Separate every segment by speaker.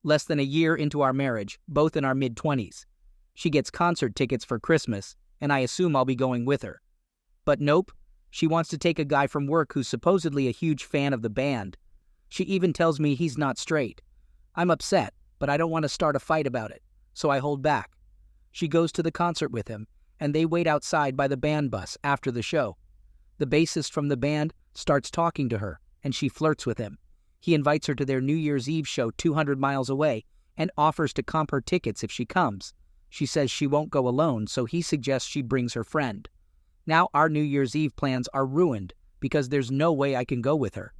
Speaker 1: less than a year into our marriage, both in our mid-20s. She gets concert tickets for Christmas, and I assume I'll be going with her. But nope, she wants to take a guy from work who's supposedly a huge fan of the band. She even tells me he's not straight. I'm upset, but I don't want to start a fight about it, so I hold back. She goes to the concert with him, and they wait outside by the band bus after the show. The bassist from the band starts talking to her, and she flirts with him. He invites her to their New Year's Eve show 200 miles away and offers to comp her tickets if she comes. She says she won't go alone, so he suggests she brings her friend. Now our New Year's Eve plans are ruined because there's no way I can go with her.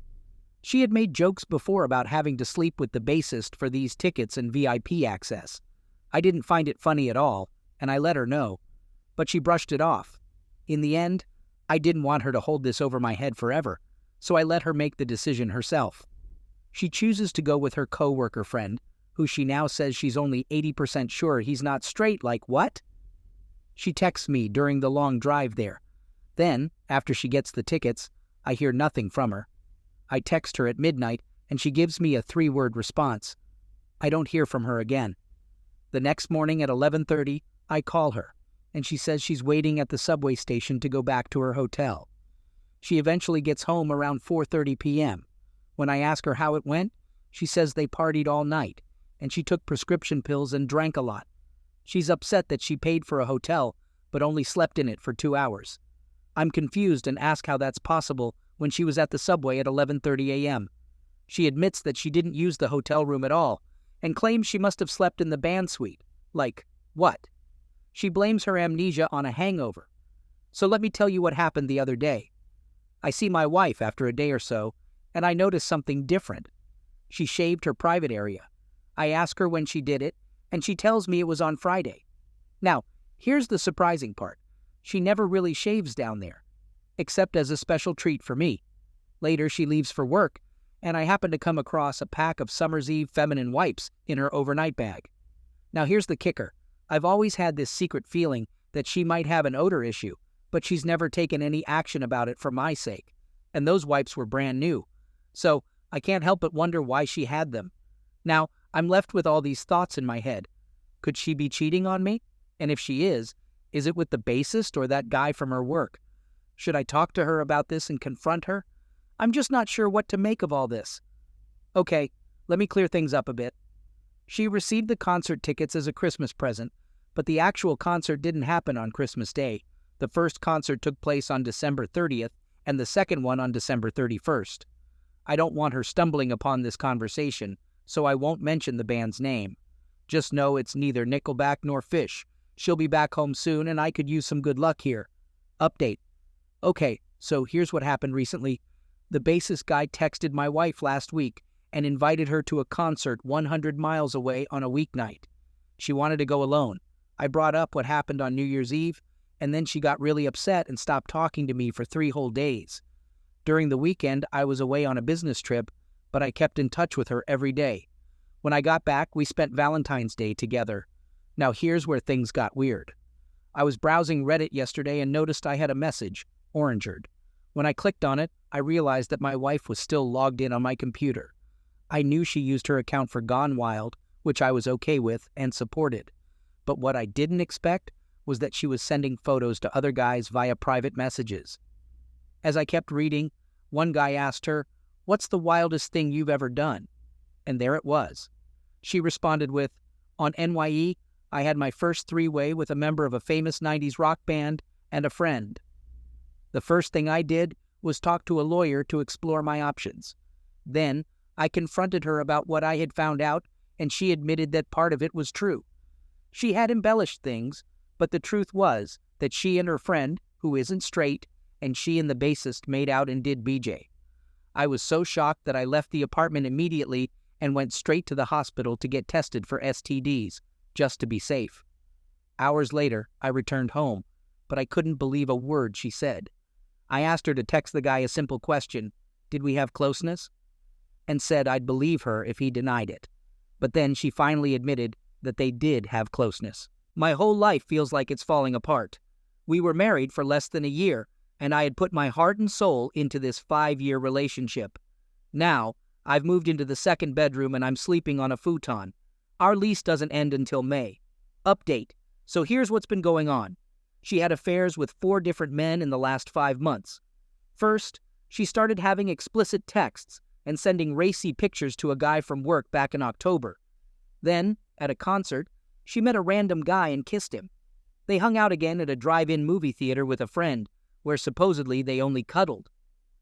Speaker 1: She had made jokes before about having to sleep with the bassist for these tickets and VIP access. I didn't find it funny at all, and I let her know, but she brushed it off. In the end, I didn't want her to hold this over my head forever, so I let her make the decision herself. She chooses to go with her co-worker friend, who she now says she's only 80% sure he's not straight. Like what? She texts me during the long drive there. Then, after she gets the tickets, I hear nothing from her. I text her at midnight, and she gives me a 3-word response. I don't hear from her again. The next morning at 11:30, I call her, and she says she's waiting at the subway station to go back to her hotel. She eventually gets home around 4:30 p.m. When I ask her how it went, she says they partied all night, and she took prescription pills and drank a lot. She's upset that she paid for a hotel, but only slept in it for 2 hours. I'm confused and ask how that's possible when she was at the subway at 11:30 a.m. She admits that she didn't use the hotel room at all, and claims she must have slept in the band suite. Like, what? She blames her amnesia on a hangover. So let me tell you what happened the other day. I see my wife after a day or so, and I notice something different. She shaved her private area. I ask her when she did it, and she tells me it was on Friday. Now, here's the surprising part. She never really shaves down there, except as a special treat for me. Later, she leaves for work, and I happen to come across a pack of Summer's Eve feminine wipes in her overnight bag. Now here's the kicker. I've always had this secret feeling that she might have an odor issue, but she's never taken any action about it for my sake. And those wipes were brand new. So I can't help but wonder why she had them. Now, I'm left with all these thoughts in my head. Could she be cheating on me? And if she is it with the bassist or that guy from her work? Should I talk to her about this and confront her? I'm just not sure what to make of all this. Okay, let me clear things up a bit. She received the concert tickets as a Christmas present, but the actual concert didn't happen on Christmas Day. The first concert took place on December 30th, and the second one on December 31st. I don't want her stumbling upon this conversation, so I won't mention the band's name. Just know it's neither Nickelback nor Fish. She'll be back home soon, and I could use some good luck here. Update. Okay, so here's what happened recently. The bassist guy texted my wife last week and invited her to a concert 100 miles away on a weeknight. She wanted to go alone. I brought up what happened on New Year's Eve, and then she got really upset and stopped talking to me for 3 whole days. During the weekend, I was away on a business trip, but I kept in touch with her every day. When I got back, we spent Valentine's Day together. Now here's where things got weird. I was browsing Reddit yesterday and noticed I had a message, orangered. When I clicked on it, I realized that my wife was still logged in on my computer. I knew she used her account for Gone Wild, which I was okay with and supported. But what I didn't expect was that she was sending photos to other guys via private messages. As I kept reading, one guy asked her, "What's the wildest thing you've ever done?" And there it was. She responded with, "On NYE, I had my first 3-way with a member of a famous 90s rock band and a friend. The first thing I did was talk to a lawyer to explore my options. Then, I confronted her about what I had found out, and she admitted that part of it was true. She had embellished things, but the truth was that she and her friend, who isn't straight, and she and the bassist made out and did BJ. I was so shocked that I left the apartment immediately and went straight to the hospital to get tested for STDs, just to be safe. Hours later, I returned home, but I couldn't believe a word she said. I asked her to text the guy a simple question, "Did we have closeness?" and said I'd believe her if he denied it. But then she finally admitted that they did have closeness. My whole life feels like it's falling apart. We were married for less than a year, and I had put my heart and soul into this 5-year relationship. Now, I've moved into the second bedroom and I'm sleeping on a futon. Our lease doesn't end until May. Update. So here's what's been going on. She had affairs with 4 different men in the last 5 months. First, she started having explicit texts and sending racy pictures to a guy from work back in October. Then, at a concert, she met a random guy and kissed him. They hung out again at a drive-in movie theater with a friend, where supposedly they only cuddled.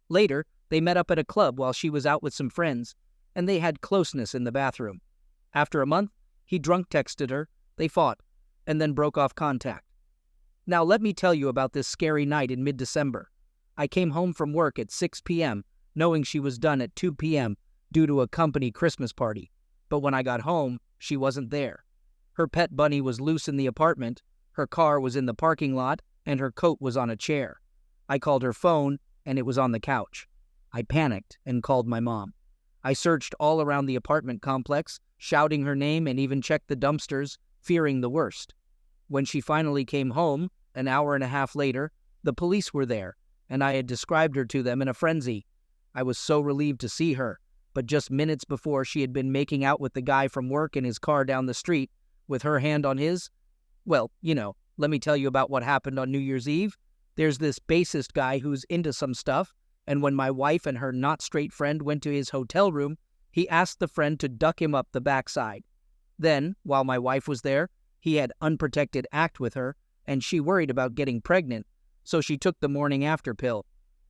Speaker 1: Later, they met up at a club while she was out with some friends, and they had closeness in the bathroom. After a month, he drunk texted her, they fought, and then broke off contact. Now let me tell you about this scary night in mid-December. I came home from work at 6 p.m., knowing she was done at 2 p.m. due to a company Christmas party. But when I got home, she wasn't there. Her pet bunny was loose in the apartment, her car was in the parking lot, and her coat was on a chair. I called her phone, and it was on the couch. I panicked and called my mom. I searched all around the apartment complex, shouting her name and even checked the dumpsters, fearing the worst. When she finally came home, an hour and a half later, the police were there, and I had described her to them in a frenzy. I was so relieved to see her, but just minutes before she had been making out with the guy from work in his car down the street, with her hand on his. Well, let me tell you about what happened on New Year's Eve. There's this bassist guy who's into some stuff, and when my wife and her not-straight friend went to his hotel room, he asked the friend to duck him up the backside. Then, while my wife was there, he had unprotected act with her, and she worried about getting pregnant, so she took the morning after pill.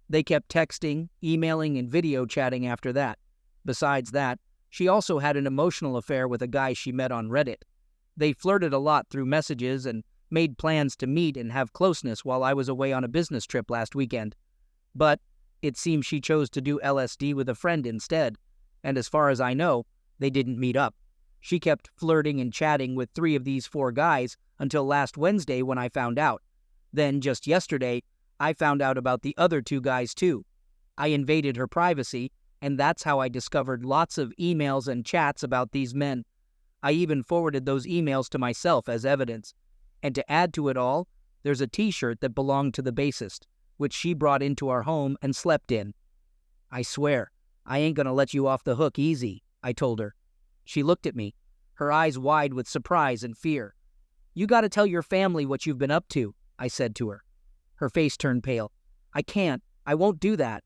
Speaker 1: They kept texting, emailing, and video chatting after that. Besides that, she also had an emotional affair with a guy she met on Reddit. They flirted a lot through messages and made plans to meet and have closeness while I was away on a business trip last weekend. But it seems she chose to do LSD with a friend instead, and as far as I know, they didn't meet up. She kept flirting and chatting with 3 of these 4 guys until last Wednesday when I found out. Then, just yesterday, I found out about the other 2 guys too. I invaded her privacy, and that's how I discovered lots of emails and chats about these men. I even forwarded those emails to myself as evidence. And to add to it all, there's a t-shirt that belonged to the bassist, which she brought into our home and slept in. I swear, I ain't gonna let you off the hook easy, I told her. She looked at me, her eyes wide with surprise and fear. You gotta tell your family what you've been up to, I said to her. Her face turned pale. I can't. I won't do that.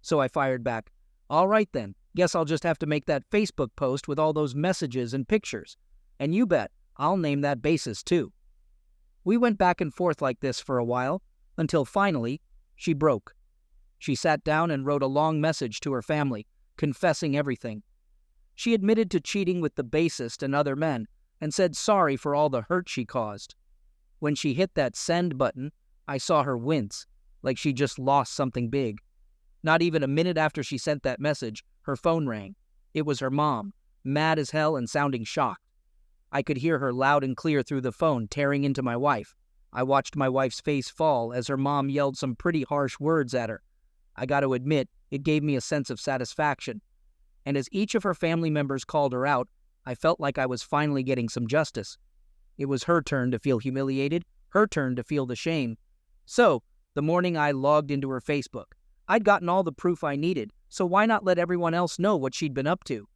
Speaker 1: So I fired back. All right then, guess I'll just have to make that Facebook post with all those messages and pictures. And you bet, I'll name that bassist too. We went back and forth like this for a while, until finally, she broke. She sat down and wrote a long message to her family, confessing everything. She admitted to cheating with the bassist and other men, and said sorry for all the hurt she caused. When she hit that send button, I saw her wince, like she just lost something big. Not even a minute after she sent that message, her phone rang. It was her mom, mad as hell and sounding shocked. I could hear her loud and clear through the phone, tearing into my wife. I watched my wife's face fall as her mom yelled some pretty harsh words at her. I got to admit, it gave me a sense of satisfaction. And as each of her family members called her out, I felt like I was finally getting some justice. It was her turn to feel humiliated, her turn to feel the shame. So, the morning I logged into her Facebook, I'd gotten all the proof I needed, so why not let everyone else know what she'd been up to?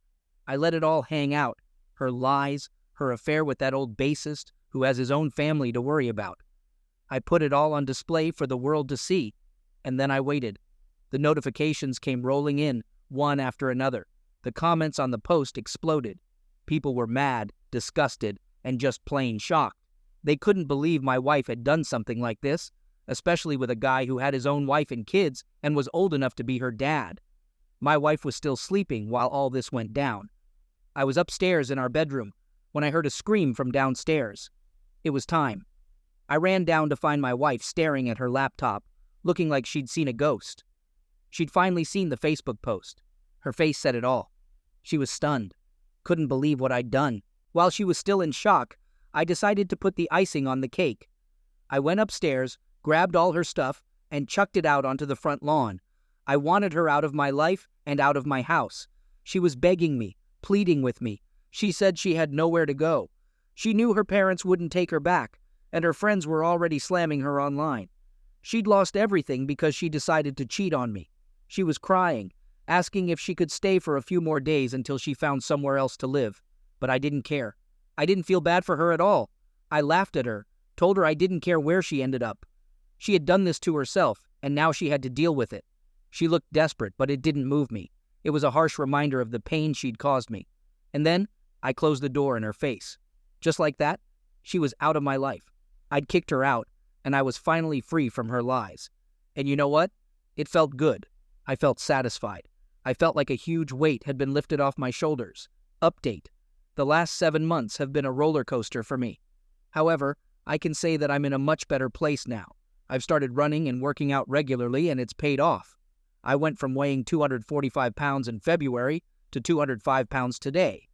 Speaker 1: I let it all hang out, her lies, her affair with that old bassist who has his own family to worry about. I put it all on display for the world to see, and then I waited. The notifications came rolling in, one after another. The comments on the post exploded. People were mad, disgusted, and just plain shocked. They couldn't believe my wife had done something like this, especially with a guy who had his own wife and kids and was old enough to be her dad. My wife was still sleeping while all this went down. I was upstairs in our bedroom when I heard a scream from downstairs. It was time. I ran down to find my wife staring at her laptop, looking like she'd seen a ghost. She'd finally seen the Facebook post. Her face said it all. She was stunned. Couldn't believe what I'd done. While she was still in shock, I decided to put the icing on the cake. I went upstairs, grabbed all her stuff, and chucked it out onto the front lawn. I wanted her out of my life and out of my house. She was begging me, pleading with me. She said she had nowhere to go. She knew her parents wouldn't take her back, and her friends were already slamming her online. She'd lost everything because she decided to cheat on me. She was crying, asking if she could stay for a few more days until she found somewhere else to live. But I didn't care. I didn't feel bad for her at all. I laughed at her, told her I didn't care where she ended up. She had done this to herself, and now she had to deal with it. She looked desperate, but it didn't move me. It was a harsh reminder of the pain she'd caused me. And then I closed the door in her face. Just like that, she was out of my life. I'd kicked her out, and I was finally free from her lies. And you know what? It felt good. I felt satisfied. I felt like a huge weight had been lifted off my shoulders. Update. The last 7 months have been a roller coaster for me. However, I can say that I'm in a much better place now. I've started running and working out regularly, and it's paid off. I went from weighing 245 pounds in February to 205 pounds today.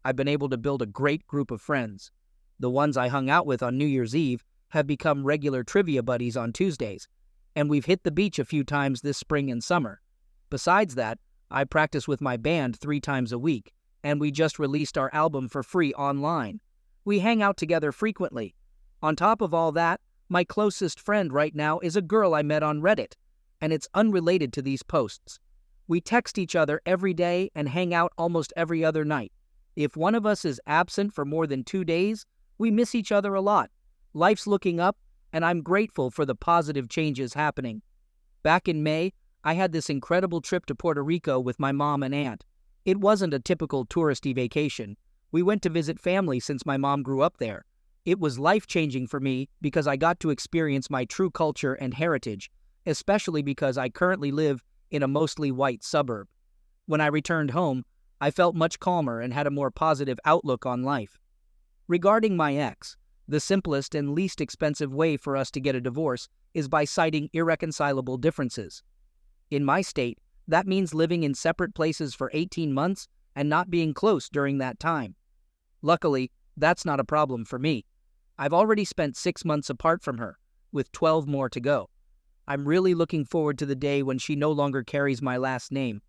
Speaker 1: I've been able to build a great group of friends. The ones I hung out with on New Year's Eve have become regular trivia buddies on Tuesdays, and we've hit the beach a few times this spring and summer. Besides that, I practice with my band 3 times a week, and we just released our album for free online. We hang out together frequently. On top of all that, my closest friend right now is a girl I met on Reddit, and it's unrelated to these posts. We text each other every day and hang out almost every other night. If one of us is absent for more than 2 days, we miss each other a lot. Life's looking up, and I'm grateful for the positive changes happening. Back in May, I had this incredible trip to Puerto Rico with my mom and aunt. It wasn't a typical touristy vacation. We went to visit family since my mom grew up there. It was life-changing for me because I got to experience my true culture and heritage, especially because I currently live in a mostly white suburb. When I returned home, I felt much calmer and had a more positive outlook on life. Regarding my ex, the simplest and least expensive way for us to get a divorce is by citing irreconcilable differences. In my state, that means living in separate places for 18 months and not being close during that time. Luckily, that's not a problem for me. I've already spent 6 months apart from her, with 12 more to go. I'm really looking forward to the day when she no longer carries my last name.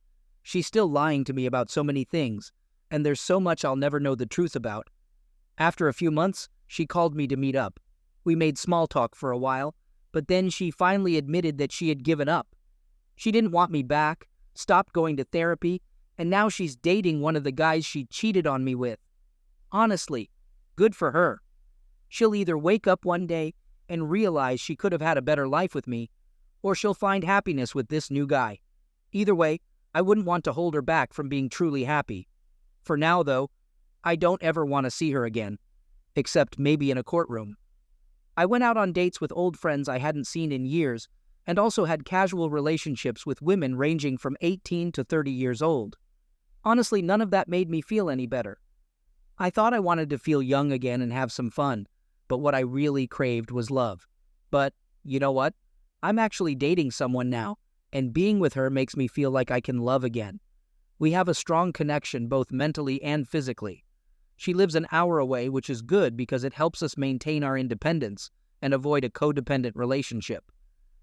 Speaker 1: She's still lying to me about so many things, and there's so much I'll never know the truth about. After a few months, she called me to meet up. We made small talk for a while, but then she finally admitted that she had given up. She didn't want me back, stopped going to therapy, and now she's dating one of the guys she cheated on me with. Honestly, good for her. She'll either wake up one day and realize she could have had a better life with me, or she'll find happiness with this new guy. Either way, I wouldn't want to hold her back from being truly happy. For now, though, I don't ever want to see her again, except maybe in a courtroom. I went out on dates with old friends I hadn't seen in years, and also had casual relationships with women ranging from 18 to 30 years old. Honestly, none of that made me feel any better. I thought I wanted to feel young again and have some fun, but what I really craved was love. But, you know what? I'm actually dating someone now, and being with her makes me feel like I can love again. We have a strong connection both mentally and physically. She lives an hour away, which is good because it helps us maintain our independence and avoid a codependent relationship.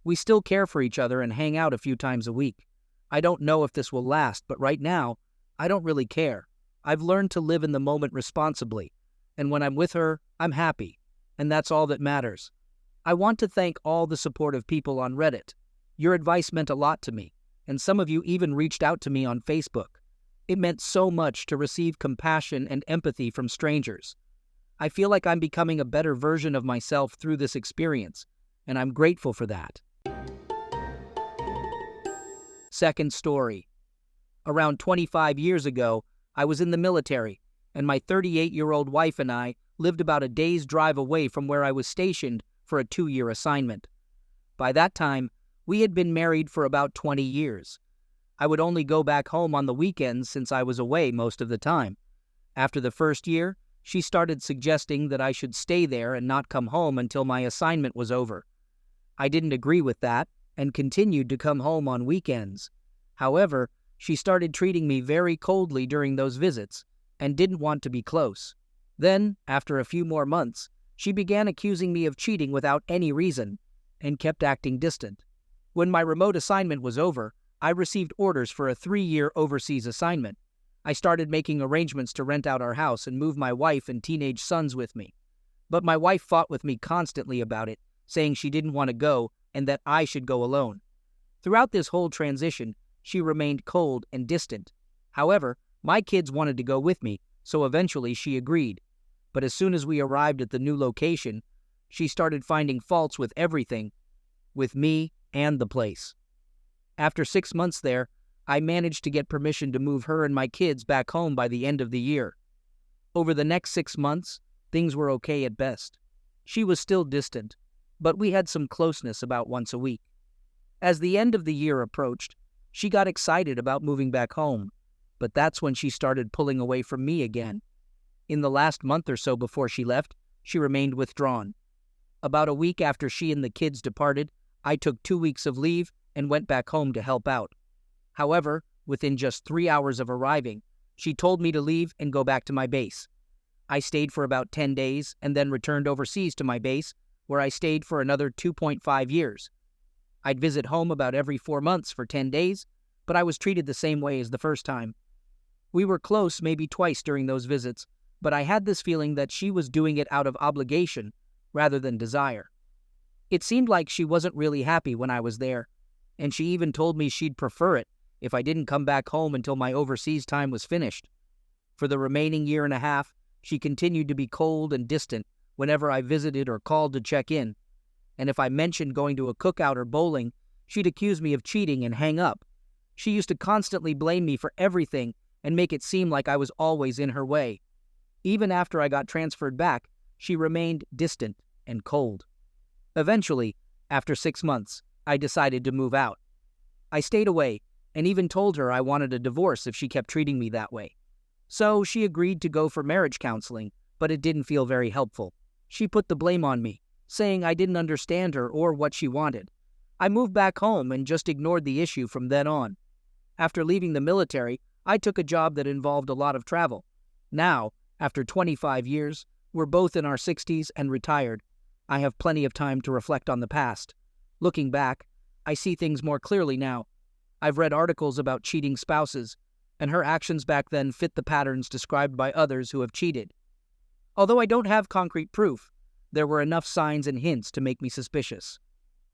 Speaker 1: We still care for each other and hang out a few times a week. I don't know if this will last, but right now, I don't really care. I've learned to live in the moment responsibly, and when I'm with her, I'm happy, and that's all that matters. I want to thank all the supportive people on Reddit. Your advice meant a lot to me, and some of you even reached out to me on Facebook. It meant so much to receive compassion and empathy from strangers. I feel like I'm becoming a better version of myself through this experience, and I'm grateful for that. Second story. Around 25 years ago, I was in the military, and my 38-year-old wife and I lived about a day's drive away from where I was stationed for a 2-year assignment. By that time, we had been married for about 20 years. I would only go back home on the weekends since I was away most of the time. After the first year, she started suggesting that I should stay there and not come home until my assignment was over. I didn't agree with that and continued to come home on weekends. However, she started treating me very coldly during those visits and didn't want to be close. Then, after a few more months, she began accusing me of cheating without any reason and kept acting distant. When my remote assignment was over, I received orders for a 3-year overseas assignment. I started making arrangements to rent out our house and move my wife and teenage sons with me. But my wife fought with me constantly about it, saying she didn't want to go and that I should go alone. Throughout this whole transition, she remained cold and distant. However, my kids wanted to go with me, so eventually she agreed. But as soon as we arrived at the new location, she started finding faults with everything, with me and the place. After 6 months there, I managed to get permission to move her and my kids back home by the end of the year. Over the next 6 months, things were okay at best. She was still distant, but we had some closeness about once a week. As the end of the year approached, she got excited about moving back home, but that's when she started pulling away from me again. In the last month or so before she left, she remained withdrawn. About a week after she and the kids departed, I took 2 weeks of leave and went back home to help out. However, within just 3 hours of arriving, she told me to leave and go back to my base. I stayed for about 10 days and then returned overseas to my base, where I stayed for another 2.5 years. I'd visit home about every 4 months for 10 days, but I was treated the same way as the first time. We were close maybe twice during those visits, but I had this feeling that she was doing it out of obligation rather than desire. It seemed like she wasn't really happy when I was there, and she even told me she'd prefer it if I didn't come back home until my overseas time was finished. For the remaining year and a half, she continued to be cold and distant whenever I visited or called to check in, and if I mentioned going to a cookout or bowling, she'd accuse me of cheating and hang up. She used to constantly blame me for everything and make it seem like I was always in her way. Even after I got transferred back, she remained distant and cold. Eventually, after 6 months, I decided to move out. I stayed away and even told her I wanted a divorce if she kept treating me that way. So she agreed to go for marriage counseling, but it didn't feel very helpful. She put the blame on me, saying I didn't understand her or what she wanted. I moved back home and just ignored the issue from then on. After leaving the military, I took a job that involved a lot of travel. Now, after 25 years, we're both in our 60s and retired. I have plenty of time to reflect on the past. Looking back, I see things more clearly now. I've read articles about cheating spouses, and her actions back then fit the patterns described by others who have cheated. Although I don't have concrete proof, there were enough signs and hints to make me suspicious.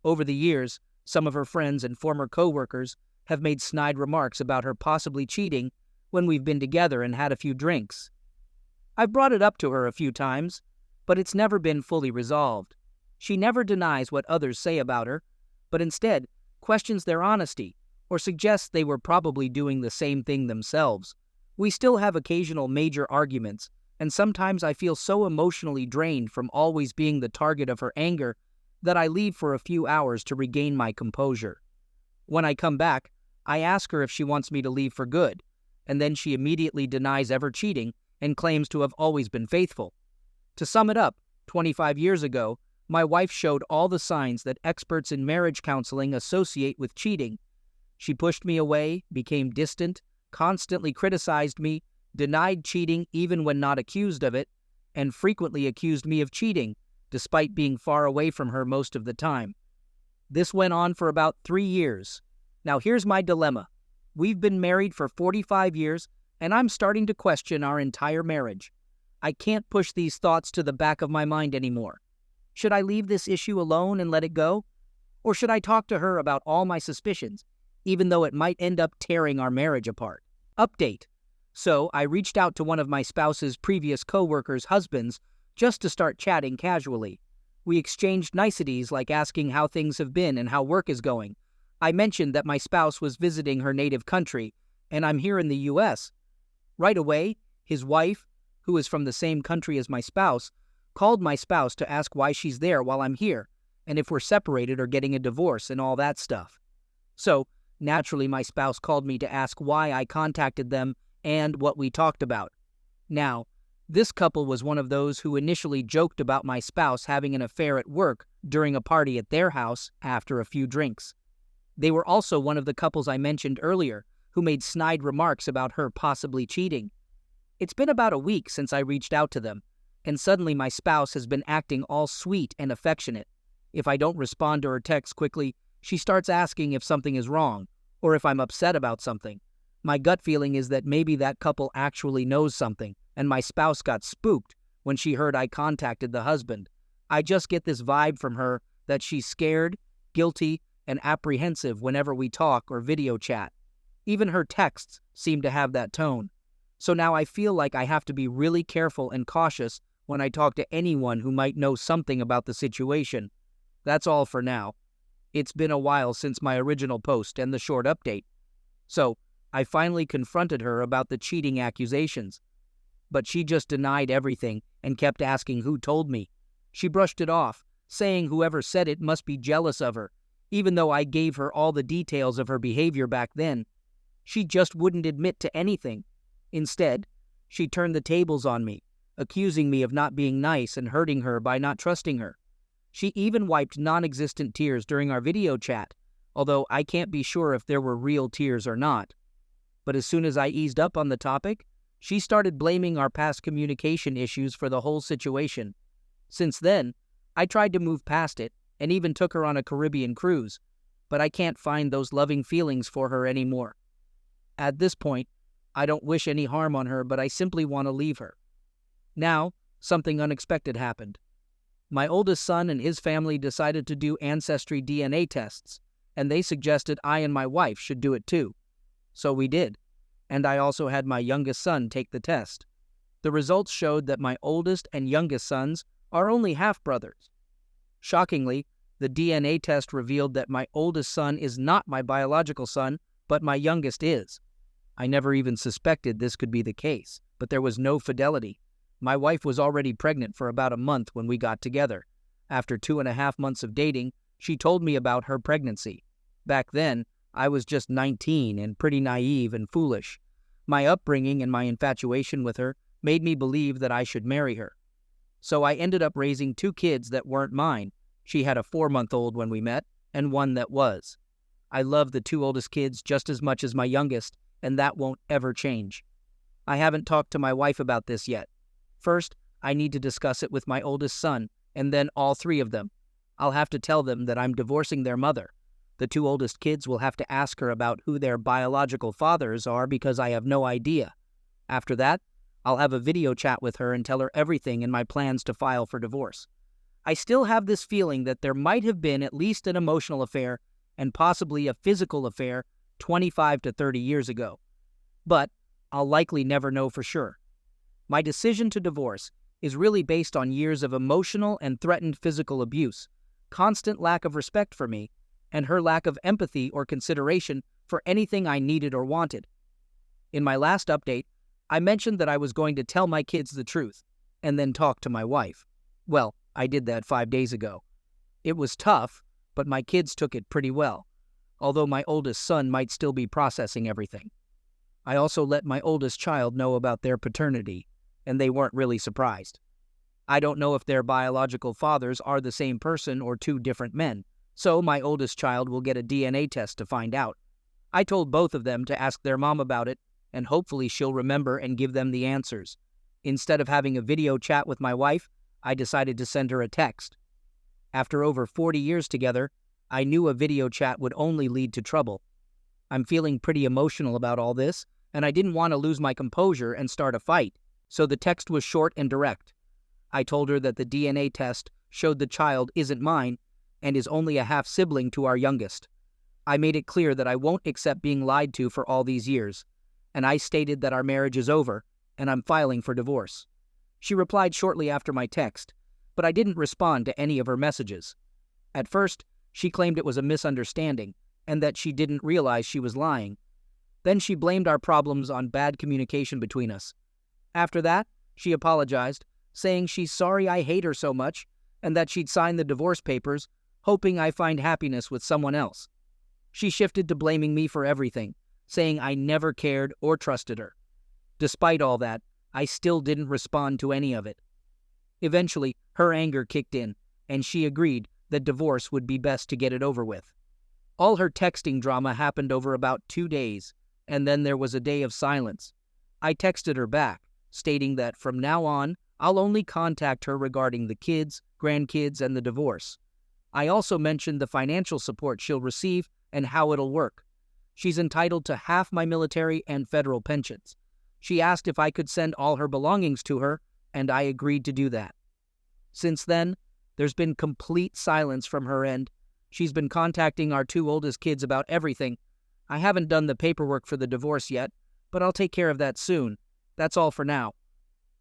Speaker 1: Over the years, some of her friends and former co-workers have made snide remarks about her possibly cheating when we've been together and had a few drinks. I've brought it up to her a few times, but it's never been fully resolved. She never denies what others say about her, but instead questions their honesty or suggests they were probably doing the same thing themselves. We still have occasional major arguments, and sometimes I feel so emotionally drained from always being the target of her anger that I leave for a few hours to regain my composure. When I come back, I ask her if she wants me to leave for good, and then she immediately denies ever cheating and claims to have always been faithful. To sum it up, 25 years ago, my wife showed all the signs that experts in marriage counseling associate with cheating. She pushed me away, became distant, constantly criticized me, denied cheating even when not accused of it, and frequently accused me of cheating, despite being far away from her most of the time. This went on for about 3 years. Now here's my dilemma. We've been married for 45 years, and I'm starting to question our entire marriage. I can't push these thoughts to the back of my mind anymore. Should I leave this issue alone and let it go? Or should I talk to her about all my suspicions, even though it might end up tearing our marriage apart? Update. So I reached out to one of my spouse's previous co-workers' husbands just to start chatting casually. We exchanged niceties like asking how things have been and how work is going. I mentioned that my spouse was visiting her native country, and I'm here in the U.S. Right away, his wife, who is from the same country as my spouse, called my spouse to ask why she's there while I'm here, and if we're separated or getting a divorce and all that stuff. So, naturally, my spouse called me to ask why I contacted them and what we talked about. Now, this couple was one of those who initially joked about my spouse having an affair at work during a party at their house after a few drinks. They were also one of the couples I mentioned earlier who made snide remarks about her possibly cheating. It's been about a week since I reached out to them, and suddenly my spouse has been acting all sweet and affectionate. If I don't respond to her text quickly, she starts asking if something is wrong, or if I'm upset about something. My gut feeling is that maybe that couple actually knows something, and my spouse got spooked when she heard I contacted the husband. I just get this vibe from her that she's scared, guilty, and apprehensive whenever we talk or video chat. Even her texts seem to have that tone. So now I feel like I have to be really careful and cautious when I talk to anyone who might know something about the situation. That's all for now. It's been a while since my original post and the short update. So, I finally confronted her about the cheating accusations. But she just denied everything and kept asking who told me. She brushed it off, saying whoever said it must be jealous of her, even though I gave her all the details of her behavior back then. She just wouldn't admit to anything. Instead, she turned the tables on me, accusing me of not being nice and hurting her by not trusting her. She even wiped non-existent tears during our video chat, although I can't be sure if there were real tears or not. But as soon as I eased up on the topic, she started blaming our past communication issues for the whole situation. Since then, I tried to move past it and even took her on a Caribbean cruise, but I can't find those loving feelings for her anymore. At this point, I don't wish any harm on her, but I simply want to leave her. Now, something unexpected happened. My oldest son and his family decided to do ancestry DNA tests, and they suggested I and my wife should do it too. So we did, and I also had my youngest son take the test. The results showed that my oldest and youngest sons are only half-brothers. Shockingly, the DNA test revealed that my oldest son is not my biological son, but my youngest is. I never even suspected this could be the case, but there was no fidelity. My wife was already pregnant for about a month when we got together. After 2.5 months of dating, she told me about her pregnancy. Back then, I was just 19 and pretty naive and foolish. My upbringing and my infatuation with her made me believe that I should marry her. So I ended up raising 2 kids that weren't mine. She had a 4-month-old when we met, and one that was. I love the 2 oldest kids just as much as my youngest, and that won't ever change. I haven't talked to my wife about this yet. First, I need to discuss it with my oldest son, and then all 3 of them. I'll have to tell them that I'm divorcing their mother. The 2 oldest kids will have to ask her about who their biological fathers are because I have no idea. After that, I'll have a video chat with her and tell her everything in my plans to file for divorce. I still have this feeling that there might have been at least an emotional affair and possibly a physical affair 25 to 30 years ago. But I'll likely never know for sure. My decision to divorce is really based on years of emotional and threatened physical abuse, constant lack of respect for me, and her lack of empathy or consideration for anything I needed or wanted. In my last update, I mentioned that I was going to tell my kids the truth, and then talk to my wife. Well, I did that 5 days ago. It was tough, but my kids took it pretty well, although my oldest son might still be processing everything. I also let my oldest child know about their paternity, and they weren't really surprised. I don't know if their biological fathers are the same person or 2 different men, so my oldest child will get a DNA test to find out. I told both of them to ask their mom about it, and hopefully she'll remember and give them the answers. Instead of having a video chat with my wife, I decided to send her a text. After over 40 years together, I knew a video chat would only lead to trouble. I'm feeling pretty emotional about all this, and I didn't want to lose my composure and start a fight, so the text was short and direct. I told her that the DNA test showed the child isn't mine and is only a half-sibling to our youngest. I made it clear that I won't accept being lied to for all these years, and I stated that our marriage is over and I'm filing for divorce. She replied shortly after my text, but I didn't respond to any of her messages. At first, she claimed it was a misunderstanding and that she didn't realize she was lying. Then she blamed our problems on bad communication between us. After that, she apologized, saying she's sorry I hate her so much and that she'd sign the divorce papers, hoping I find happiness with someone else. She shifted to blaming me for everything, saying I never cared or trusted her. Despite all that, I still didn't respond to any of it. Eventually, her anger kicked in, and she agreed that divorce would be best to get it over with. All her texting drama happened over about 2 days, and then there was a day of silence. I texted her back, stating that from now on, I'll only contact her regarding the kids, grandkids, and the divorce. I also mentioned the financial support she'll receive and how it'll work. She's entitled to half my military and federal pensions. She asked if I could send all her belongings to her, and I agreed to do that. Since then, there's been complete silence from her end. She's been contacting our 2 oldest kids about everything. I haven't done the paperwork for the divorce yet, but I'll take care of that soon. That's all for now.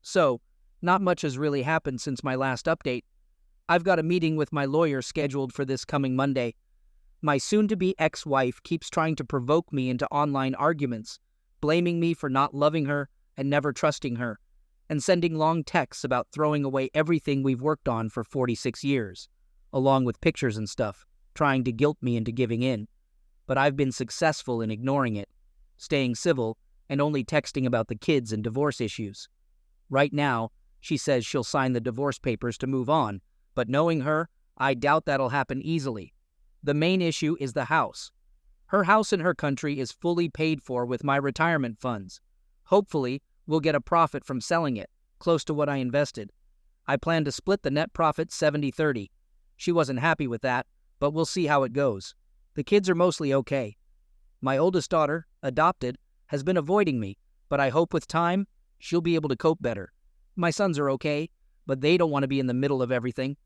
Speaker 1: So, not much has really happened since my last update. I've got a meeting with my lawyer scheduled for this coming Monday. My soon-to-be ex-wife keeps trying to provoke me into online arguments, blaming me for not loving her and never trusting her, and sending long texts about throwing away everything we've worked on for 46 years, along with pictures and stuff, trying to guilt me into giving in. But I've been successful in ignoring it, staying civil, and only texting about the kids and divorce issues. Right now, she says she'll sign the divorce papers to move on, but knowing her, I doubt that'll happen easily. The main issue is the house. Her house in her country is fully paid for with my retirement funds. Hopefully, we'll get a profit from selling it, close to what I invested. I plan to split the net profit 70-30. She wasn't happy with that, but we'll see how it goes. The kids are mostly okay. My oldest daughter, adopted, has been avoiding me, but I hope with time, she'll be able to cope better. My sons are okay, but they don't want to be in the middle of everything.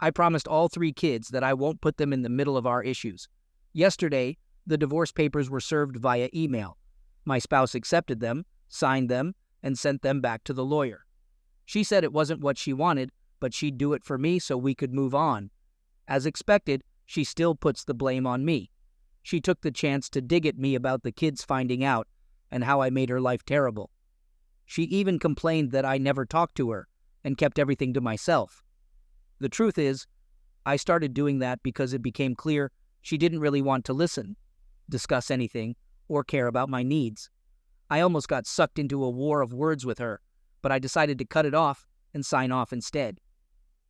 Speaker 1: I promised all 3 kids that I won't put them in the middle of our issues. Yesterday, the divorce papers were served via email. My spouse accepted them, signed them, and sent them back to the lawyer. She said it wasn't what she wanted, but she'd do it for me so we could move on. As expected, she still puts the blame on me. She took the chance to dig at me about the kids finding out and how I made her life terrible. She even complained that I never talked to her and kept everything to myself. The truth is, I started doing that because it became clear she didn't really want to listen, discuss anything, or care about my needs. I almost got sucked into a war of words with her, but I decided to cut it off and sign off instead.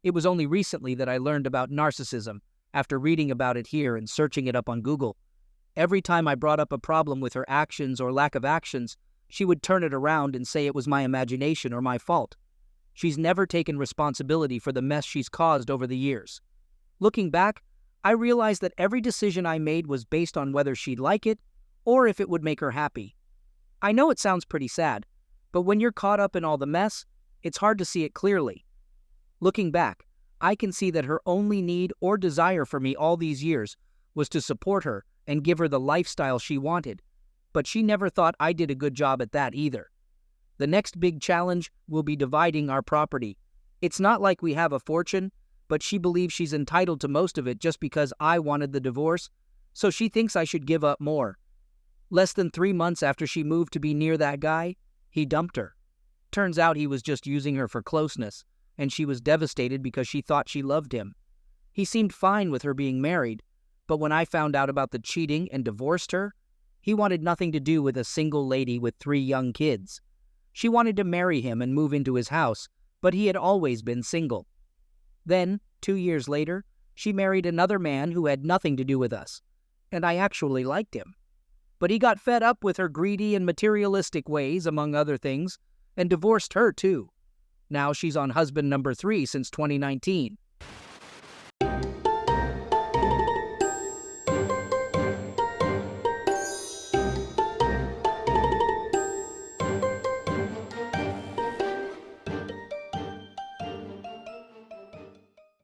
Speaker 1: It was only recently that I learned about narcissism after reading about it here and searching it up on Google. Every time I brought up a problem with her actions or lack of actions, she would turn it around and say it was my imagination or my fault. She's never taken responsibility for the mess she's caused over the years. Looking back, I realized that every decision I made was based on whether she'd like it or if it would make her happy. I know it sounds pretty sad, but when you're caught up in all the mess, it's hard to see it clearly. Looking back, I can see that her only need or desire for me all these years was to support her and give her the lifestyle she wanted, but she never thought I did a good job at that either. The next big challenge will be dividing our property. It's not like we have a fortune, but she believes she's entitled to most of it just because I wanted the divorce, so she thinks I should give up more. Less than 3 months after she moved to be near that guy, he dumped her. Turns out he was just using her for closeness, and she was devastated because she thought she loved him. He seemed fine with her being married, but when I found out about the cheating and divorced her, he wanted nothing to do with a single lady with 3 young kids. She wanted to marry him and move into his house, but he had always been single. Then, 2 years later, she married another man who had nothing to do with us, and I actually liked him. But he got fed up with her greedy and materialistic ways, among other things, and divorced her too. Now she's on husband number 3 since 2019.